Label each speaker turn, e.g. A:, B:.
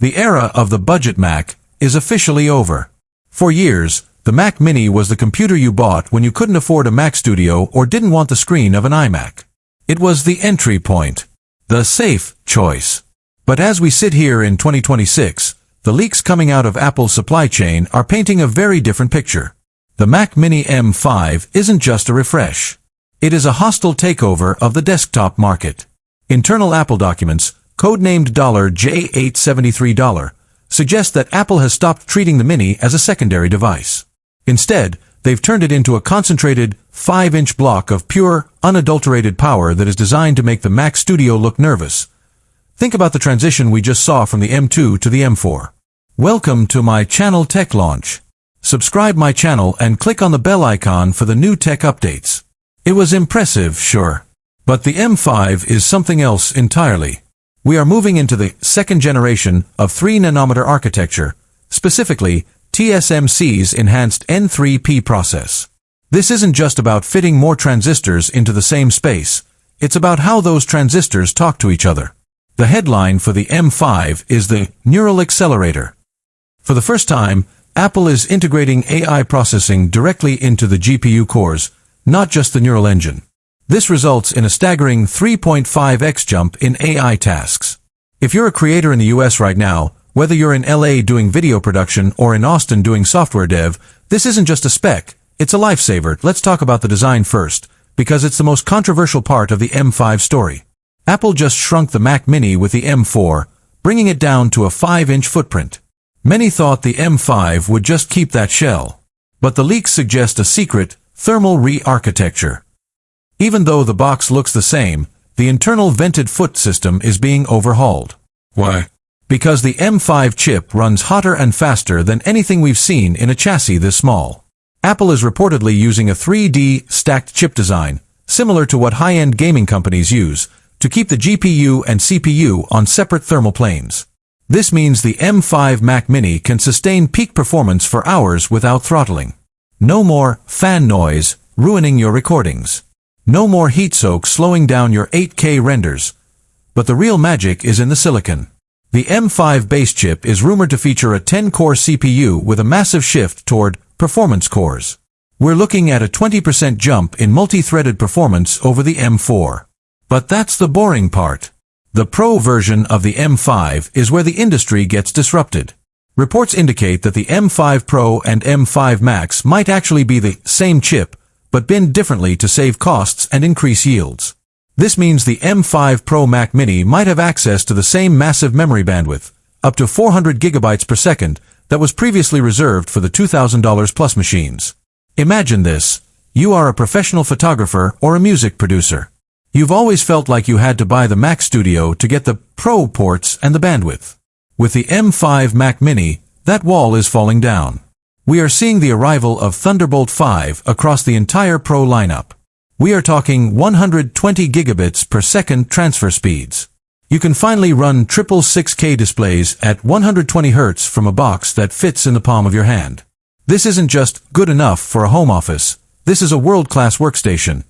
A: The era of the budget Mac is officially over. For years, the Mac Mini was the computer you bought when you couldn't afford a Mac Studio or didn't want the screen of an iMac. It was the entry point, the safe choice. But as we sit here in 2026, the leaks coming out of Apple's supply chain are painting a very different picture. The Mac Mini M5 isn't just a refresh. It is a hostile takeover of the desktop market. Internal Apple documents, codenamed $J873, suggest that Apple has stopped treating the Mini as a secondary device. Instead, they've turned it into a concentrated 5-inch block of pure, unadulterated power that is designed to make the Mac Studio look nervous. Think about the transition we just saw from the M2 to the M4. Welcome to my channel Tech Launch. Subscribe my channel and click on the bell icon for the new tech updates. It was impressive, sure. But the M5 is something else entirely. We are moving into the second generation of 3nm architecture, specifically TSMC's enhanced N3P process. This isn't just about fitting more transistors into the same space, it's about how those transistors talk to each other. The headline for the M5 is the Neural Accelerator. For the first time, Apple is integrating AI processing directly into the GPU cores, not just the neural engine. This results in a staggering 3.5x jump in AI tasks. If you're a creator in the US right now, whether you're in LA doing video production or in Austin doing software dev, this isn't just a spec, it's a lifesaver. Let's talk about the design first, because it's the most controversial part of the M5 story. Apple just shrunk the Mac Mini with the M4, bringing it down to a 5-inch footprint. Many thought the M5 would just keep that shell. But the leaks suggest a secret, thermal rearchitecture. Even though the box looks the same, the internal vented foot system is being overhauled. Why? Because the M5 chip runs hotter and faster than anything we've seen in a chassis this small. Apple is reportedly using a 3D stacked chip design, similar to what high-end gaming companies use, to keep the GPU and CPU on separate thermal planes. This means the M5 Mac Mini can sustain peak performance for hours without throttling. No more fan noise ruining your recordings. No more heat soak slowing down your 8K renders. But the real magic is in the silicon. The M5 base chip is rumored to feature a 10-core CPU with a massive shift toward performance cores. We're looking at a 20% jump in multi-threaded performance over the M4. But that's the boring part. The Pro version of the M5 is where the industry gets disrupted. Reports indicate that the M5 Pro and M5 Max might actually be the same chip, but binned differently to save costs and increase yields. This means the M5 Pro Mac Mini might have access to the same massive memory bandwidth, up to 400 gigabytes per second, that was previously reserved for the $2,000 plus machines. Imagine this. You are a professional photographer or a music producer. You've always felt like you had to buy the Mac Studio to get the Pro ports and the bandwidth. With the M5 Mac Mini, that wall is falling down. We are seeing the arrival of Thunderbolt 5 across the entire Pro lineup. We are talking 120 gigabits per second transfer speeds. You can finally run triple 6K displays at 120 Hz from a box that fits in the palm of your hand. This isn't just good enough for a home office. This is a world-class workstation.